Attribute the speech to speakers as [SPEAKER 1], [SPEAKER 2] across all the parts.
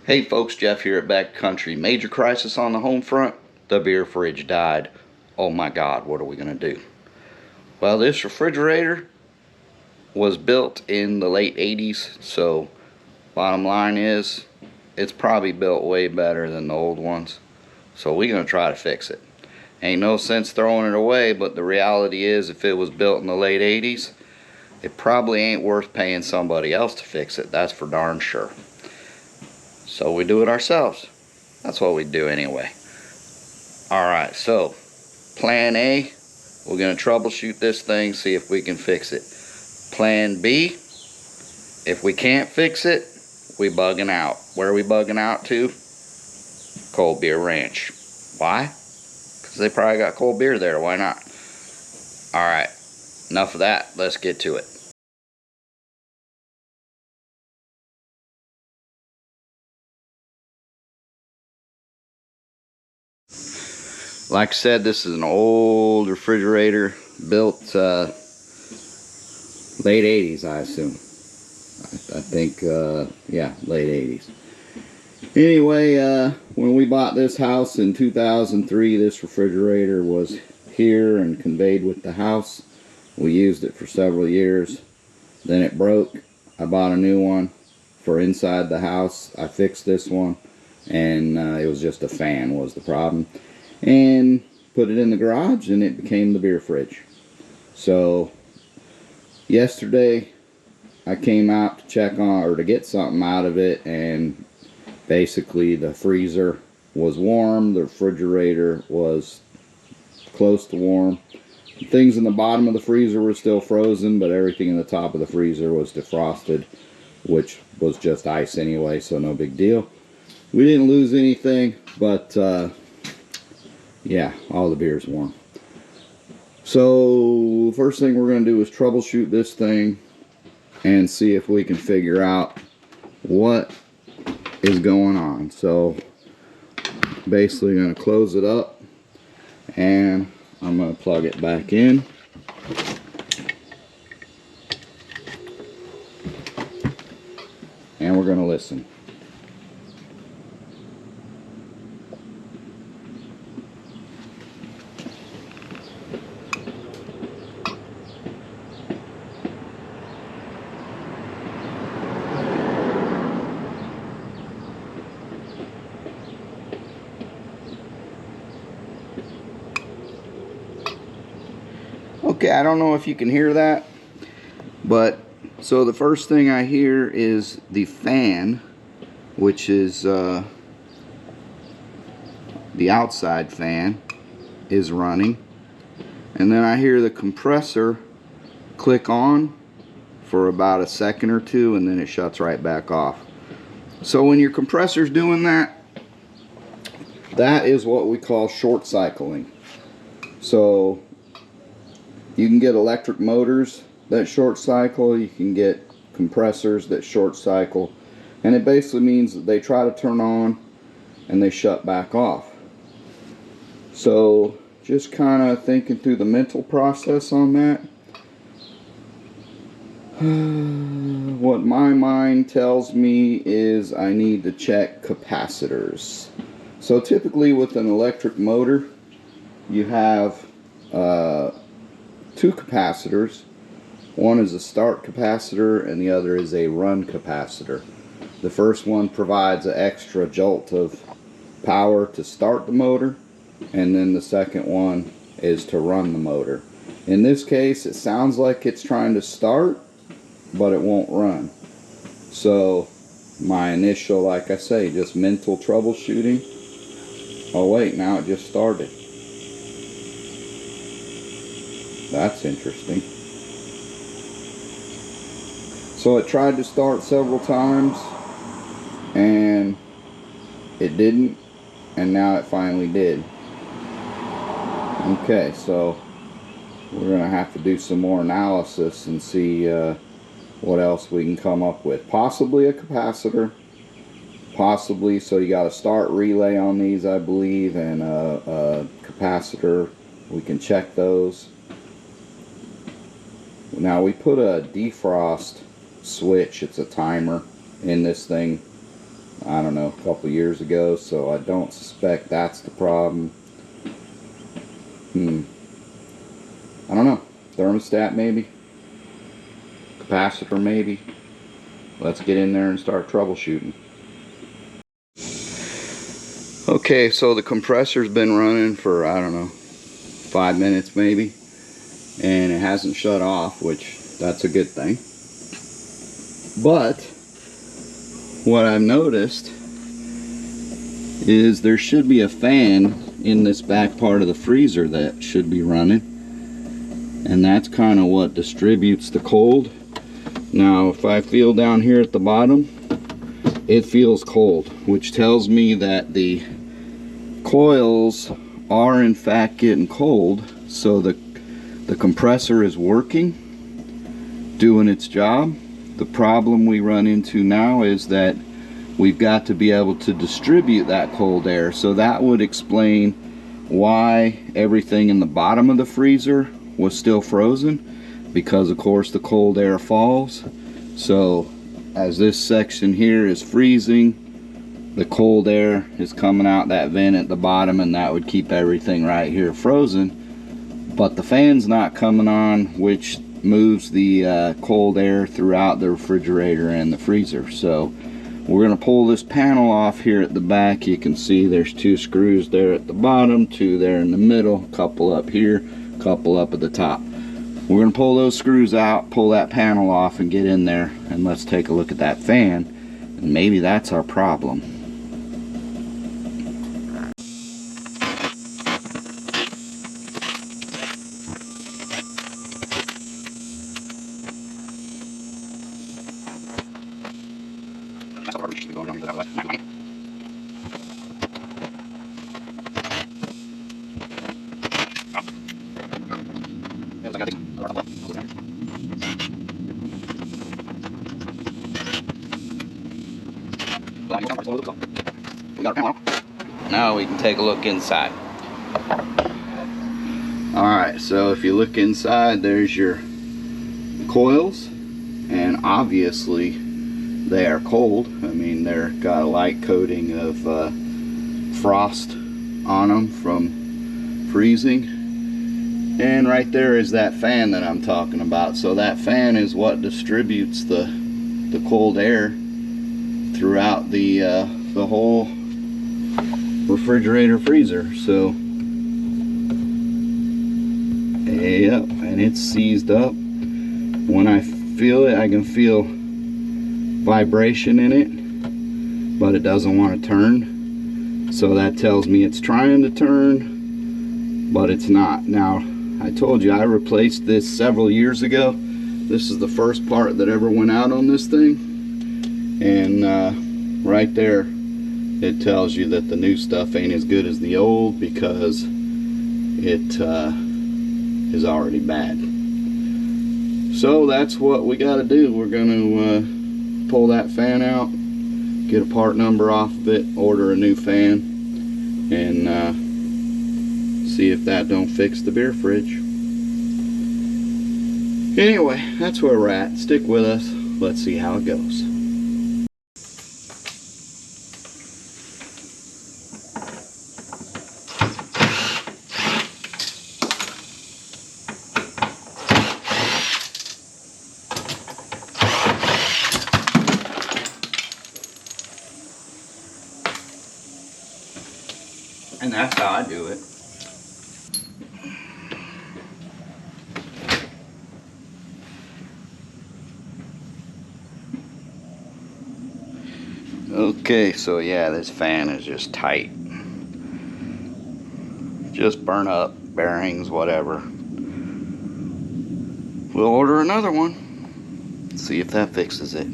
[SPEAKER 1] Hey folks, Jeff here at Backcountry. Major crisis on the home front. The beer fridge died. Oh my God, what are we going to do? Well, this refrigerator was built in the late 80s, so bottom line is it's probably built way better than the old ones. So we're going to try to fix it. Ain't no sense throwing it away, but the reality is if it was built in the late 80s, it probably ain't worth paying somebody else to fix it. That's for darn sure. So we do it ourselves. That's what we do anyway. Alright, so plan A, we're going to troubleshoot this thing, see if we can fix it. Plan B, if we can't fix it, we bugging out. Where are we bugging out to? Cold Beer Ranch. Why? Because they probably got cold beer there. Why not? Alright, enough of that. Let's get to it. Like I said, this is an old refrigerator built late 80s, I assume. I think, yeah, late 80s. Anyway, when we bought this house in 2003, this refrigerator was here and conveyed with the house. We used it for several years. Then it broke. I bought a new one for inside the house. I fixed this one, and it was just a fan was the problem. And put it in the garage, and it became the beer fridge. So yesterday I came out to check on, or to get something out of it, and basically the freezer was warm, the refrigerator was close to warm. Things in the bottom of the freezer were still frozen, but everything in the top of the freezer was defrosted, which was just ice anyway, so no big deal. We didn't lose anything, but yeah, all the beer's warm. So first thing we're going to do is troubleshoot this thing and see if we can figure out what is going on. So basically going to close it up and I'm going to plug it back in. And we're going to listen. Okay, I don't know if you can hear that, but so the first thing I hear is the fan, which is the outside fan is running, and then I hear the compressor click on for about a second or two, and then it shuts right back off. So when your compressor's doing that, that is what we call short cycling. So you can get electric motors that short cycle, you can get compressors that short cycle, and it basically means that they try to turn on and they shut back off. So just kind of thinking through the mental process on that. What my mind tells me is I need to check capacitors. So typically with an electric motor, you have two capacitors. One is a start capacitor and the other is a run capacitor. The first one provides an extra jolt of power to start the motor, and then the second one is to run the motor. In this case, it sounds like it's trying to start, but it won't run. So my initial, like I say, just mental troubleshooting. Oh wait, now it just started. That's interesting. So it tried to start several times and it didn't, and now it finally did. Okay, so we're going to have to do some more analysis and see what else we can come up with. Possibly a capacitor, possibly, so you got a start relay on these, I believe, and a capacitor. We can check those. Now we put a defrost switch, it's a timer, in this thing I don't know, a couple years ago, so I don't suspect that's the problem. I don't know. Thermostat maybe? Capacitor maybe? Let's get in there and start troubleshooting. Okay, so the compressor's been running for, I don't know, 5 minutes maybe, and it hasn't shut off, which that's a good thing. But what I've noticed is there should be a fan in this back part of the freezer that should be running, and that's kind of what distributes the cold. Now if I feel down here at the bottom, it feels cold, which tells me that the coils are in fact getting cold, so the compressor is working, doing its job. The problem we run into now is that we've got to be able to distribute that cold air, so that would explain why everything in the bottom of the freezer was still frozen, because of course the cold air falls. So as this section here is freezing, the cold air is coming out that vent at the bottom, and that would keep everything right here frozen. But the fan's not coming on, which moves the cold air throughout the refrigerator and the freezer. So we're going to pull this panel off here at the back. You can see there's 2 screws there at the bottom, 2 there in the middle, a couple up here, a couple up at the top. We're going to pull those screws out, pull that panel off, and get in there, and let's take a look at that fan, and maybe that's our problem. Now we can take a look inside. Alright, so if you look inside, there's your coils, and obviously they are cold. I mean, they're got a light coating of frost on them from freezing. And right there is that fan that I'm talking about. So that fan is what distributes the cold air throughout the whole refrigerator freezer. So yep, and it's seized up. When I feel it, I can feel vibration in it, but it doesn't want to turn. So that tells me it's trying to turn, but it's not. Now, I told you I replaced this several years ago. This is the first part that ever went out on this thing, and right there it tells you that the new stuff ain't as good as the old, because it is already bad. So that's what we got to do. We're going to pull that fan out, get a part number off of it, order a new fan, and see if that don't fix the beer fridge. Anyway, that's where we're at. Stick with us. Let's see how it goes. And that's how I do it. Okay, so yeah, this fan is just tight. Just burn up, bearings, whatever. We'll order another one. See if that fixes it.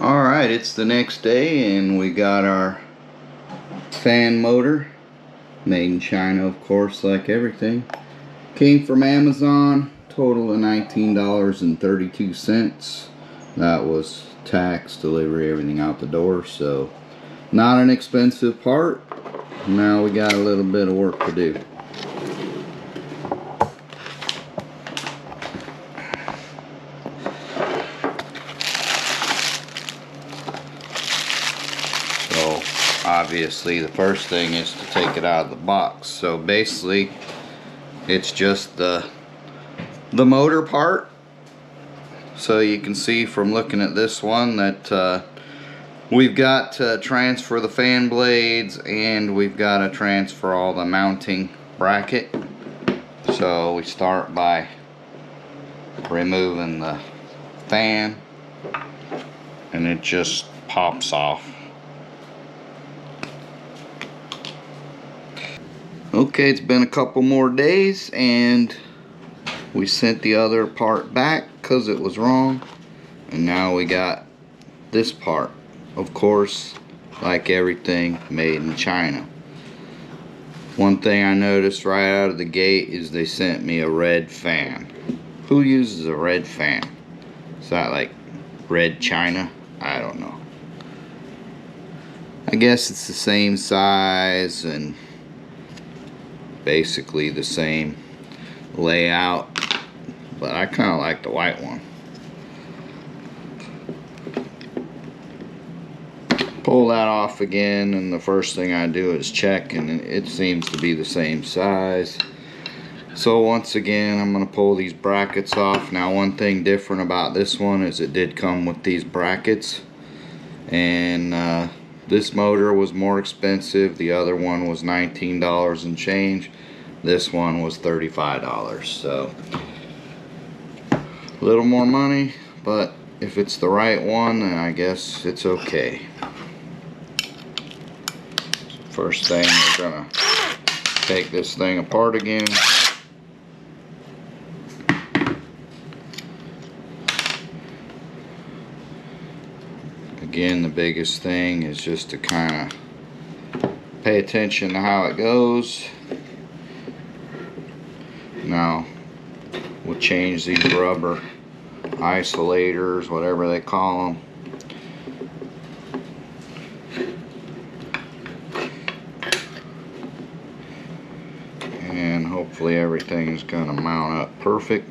[SPEAKER 1] Alright, it's the next day and we got our fan motor. Made in China, of course, like everything. Came from Amazon. Total of $19.32. That was tax, delivery, everything out the door, so not an expensive part. Now we got a little bit of work to do. So obviously the first thing is to take it out of the box. So basically it's just the motor part. So you can see from looking at this one that we've got to transfer the fan blades, and we've got to transfer all the mounting bracket. So we start by removing the fan, and it just pops off. Okay, it's been a couple more days and we sent the other part back because it was wrong, and now we got this part. Of course, like everything, made in China. One thing I noticed right out of the gate is they sent me a red fan. Who uses a red fan? Is that like red China? I don't know. I guess it's the same size and basically the same layout, but I kind of like the white one. Pull that off again, and the first thing I do is check, and it seems to be the same size. So once again, I'm going to pull these brackets off. Now, one thing different about this one is it did come with these brackets, and this motor was more expensive. The other one was $19 and change. This one was $35. So a little more money, but if it's the right one, then I guess it's okay. First thing, we're gonna take this thing apart again. Again, the biggest thing is just to kind of pay attention to how it goes. Now, we'll change these rubber isolators, whatever they call them. And hopefully everything is going to mount up perfect.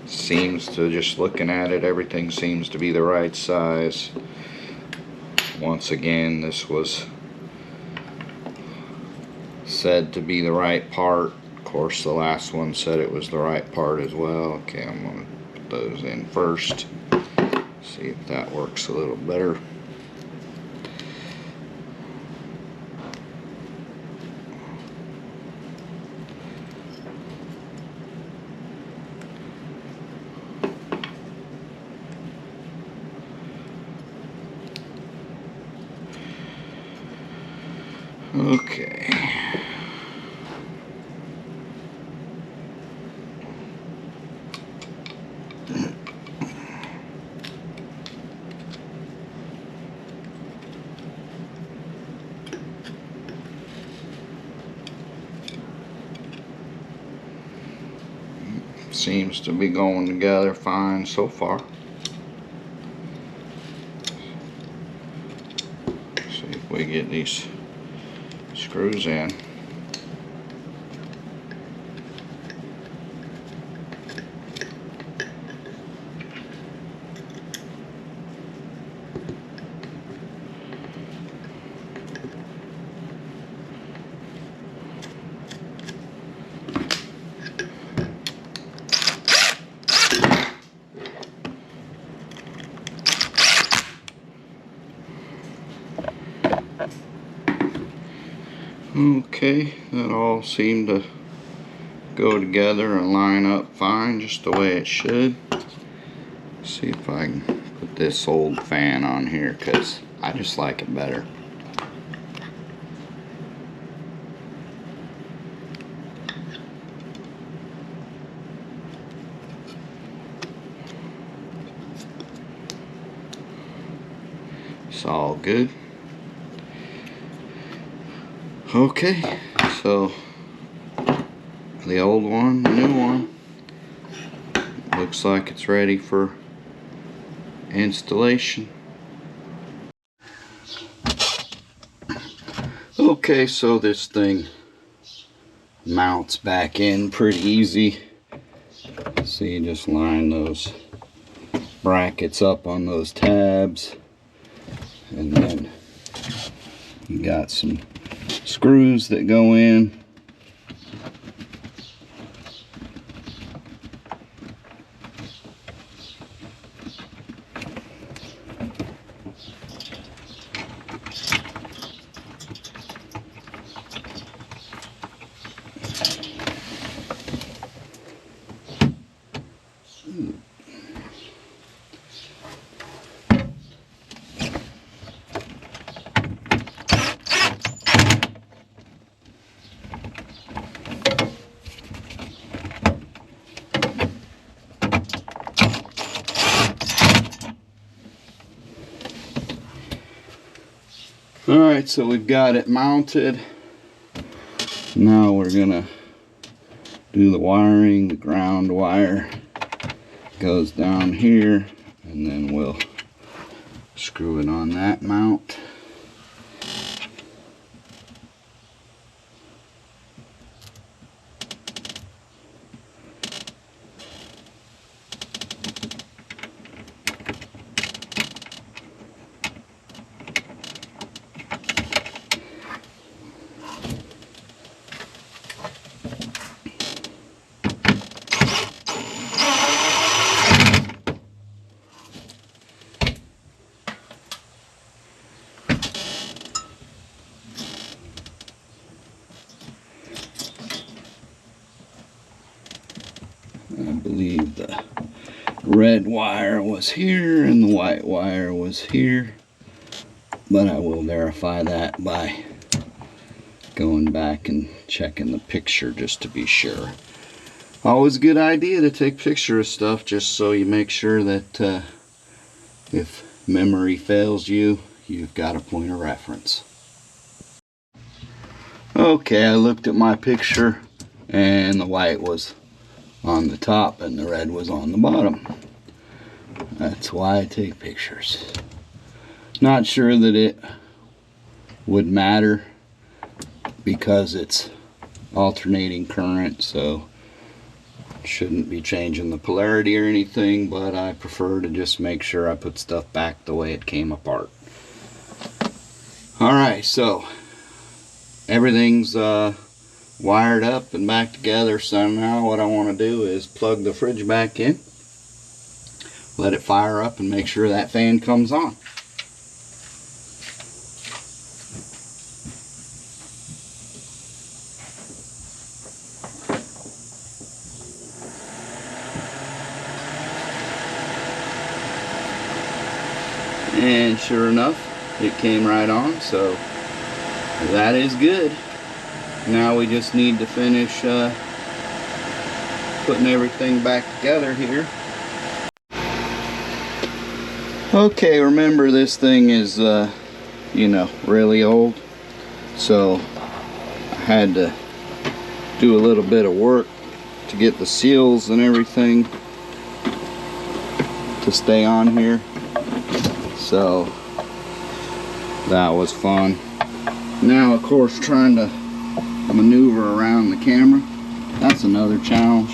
[SPEAKER 1] Seems to, just looking at it, everything seems to be the right size. Once again, this was said to be the right part. Of course, the last one said it was the right part as well. Okay, I'm going to put those in first. See if that works a little better. Okay. Seems to be going together fine so far. See if we get these screws in. Okay, that all seemed to go together and line up fine, just the way it should. See if I can put this old fan on here, because I just like it better. It's all good. Okay, so the old one, the new one, looks like it's ready for installation. Okay, so this thing mounts back in pretty easy. See, just line those brackets up on those tabs, and then You got some screws that go in. Alright, so we've got it mounted. Now we're gonna do the wiring. The ground wire goes down here, and then we'll screw it on that mount. I believe the red wire was here and the white wire was here, but I will verify that by going back and checking the picture just to be sure. Always a good idea to take picture of stuff just so you make sure that if memory fails you, you've got a point of reference. Okay, I looked at my picture and the white was on the top and the red was on the bottom. That's why I take pictures. Not sure that it would matter because it's alternating current, so shouldn't be changing the polarity or anything, but I prefer to just make sure I put stuff back the way it came apart. Alright, so everything's wired up and back together, so now what I want to do is plug the fridge back in, let it fire up, and make sure that fan comes on. And sure enough, it came right on, so that is good. Now we just need to finish putting everything back together here. Okay, remember this thing is you know, really old, so I had to do a little bit of work to get the seals and everything to stay on here, so that was fun. Now of course trying to maneuver around the camera, that's another challenge.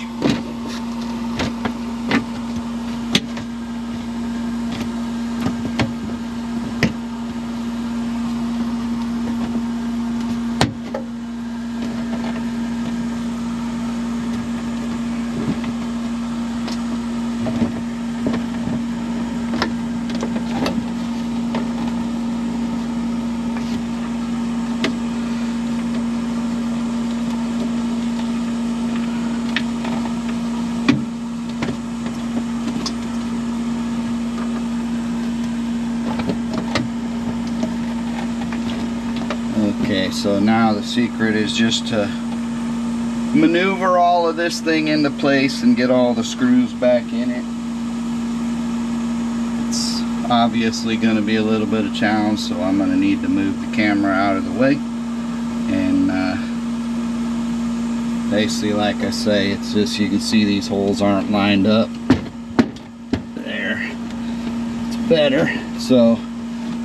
[SPEAKER 1] Okay, so now the secret is just to maneuver all of this thing into place and get all the screws back in it. It's obviously going to be a little bit of a challenge, so I'm going to need to move the camera out of the way. And basically, like I say, it's just, you can see these holes aren't lined up. There, it's better. So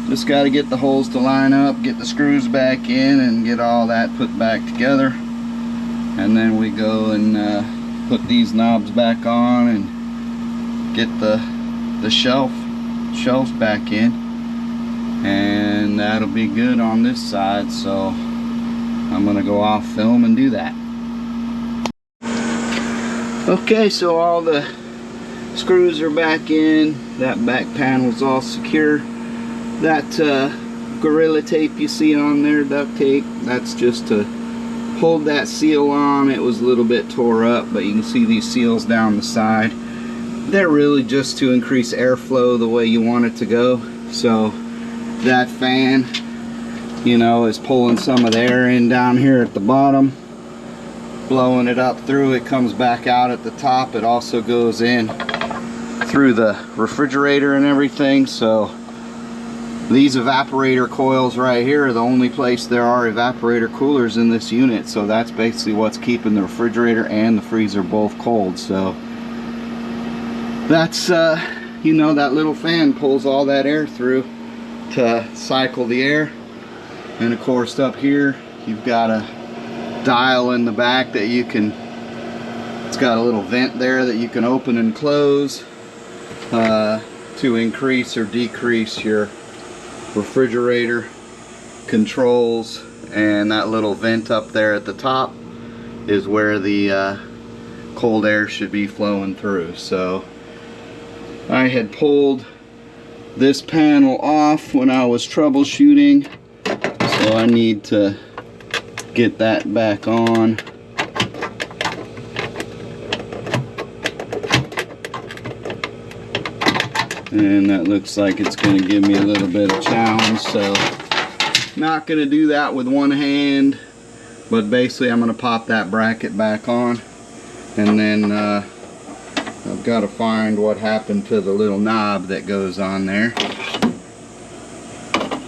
[SPEAKER 1] just got to get the holes to line up, get the screws back in, and get all that put back together. And then we go and put these knobs back on and get the shelves back in. and that'll be good on this side. So I'm gonna go off film and do that. Okay, so all the screws are back in. That back panel's all secure. That Gorilla Tape you see on there, duct tape, that's just to hold that seal on. It was a little bit tore up, but you can see these seals down the side. They're really just to increase airflow the way you want it to go. So that fan, you know, is pulling some of the air in down here at the bottom, blowing it up through. It comes back out at the top. It also goes in through the refrigerator and everything. So these evaporator coils right here are the only place there are evaporator coolers in this unit. So that's basically what's keeping the refrigerator and the freezer both cold. So that's you know, that little fan pulls all that air through to cycle the air. And of course up here you've got a dial in the back that you can, it's got a little vent there that you can open and close to increase or decrease your refrigerator controls. And that little vent up there at the top is where the cold air should be flowing through. So I had pulled this panel off when I was troubleshooting, so I need to get that back on. And that looks like it's going to give me a little bit of challenge, so not going to do that with one hand, but basically I'm going to pop that bracket back on, and then I've got to find what happened to the little knob that goes on there.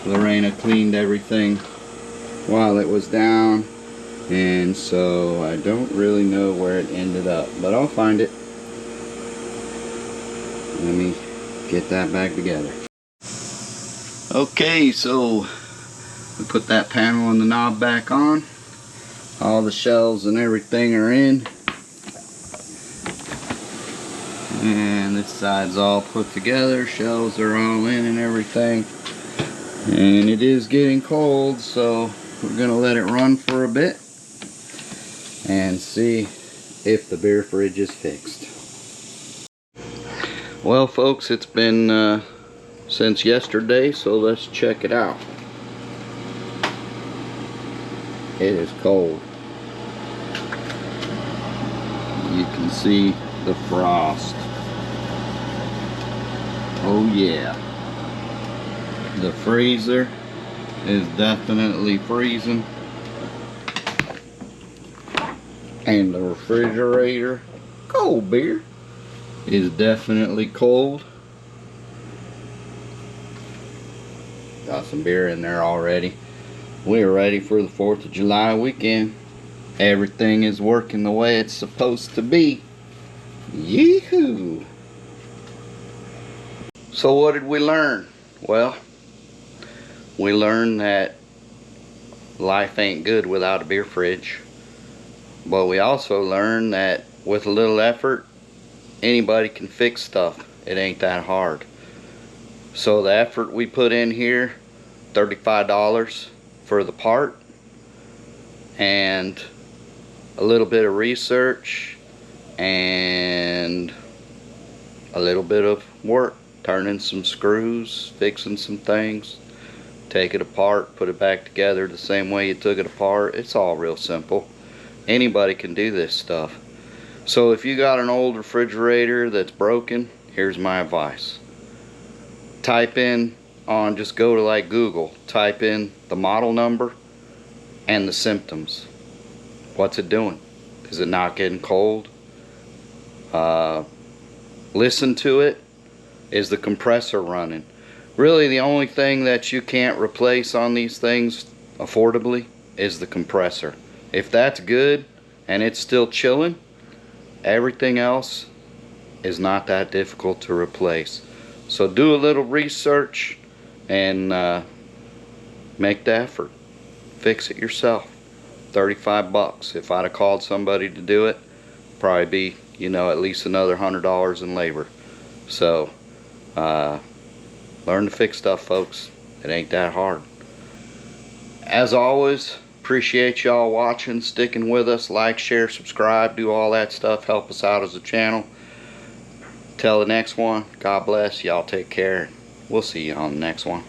[SPEAKER 1] Lorena cleaned everything while it was down, and so I don't really know where it ended up, but I'll find it. Let me get that back together. Okay, so we put that panel and the knob back on. All the shelves and everything are in, and this side's all put together. Shelves are all in and everything, and it is getting cold, so we're gonna let it run for a bit and see if the beer fridge is fixed. Well folks, it's been since yesterday, so let's check it out. It is cold. You can see the frost. Oh yeah. The freezer is definitely freezing. And the refrigerator, cold beer, is definitely cold. Got some beer in there already. We're ready for the 4th of July weekend. Everything is working the way it's supposed to be. Yee-hoo! So what did we learn? Well, we learned that life ain't good without a beer fridge. But we also learned that with a little effort, anybody can fix stuff. It ain't that hard. So the effort we put in here, $35 for the part, and a little bit of research and a little bit of work, turning some screws, fixing some things, take it apart, put it back together the same way you took it apart. It's all real simple. Anybody can do this stuff. So if you got an old refrigerator that's broken, here's my advice. Type in on, just go to like Google, type in the model number and the symptoms. What's it doing? Is it not getting cold? Listen to it. Is the compressor running? Really the only thing that you can't replace on these things affordably is the compressor. If that's good and it's still chilling, everything else is not that difficult to replace. So do a little research and make the effort. Fix it yourself. 35 bucks. If I'd have called somebody to do it, probably be, you know, at least another $100 in labor. So learn to fix stuff, folks. It ain't that hard. As always, appreciate y'all watching, sticking with us. Like, share, subscribe, do all that stuff. Help us out as a channel. Till the next one, God bless. Y'all take care. We'll see you on the next one.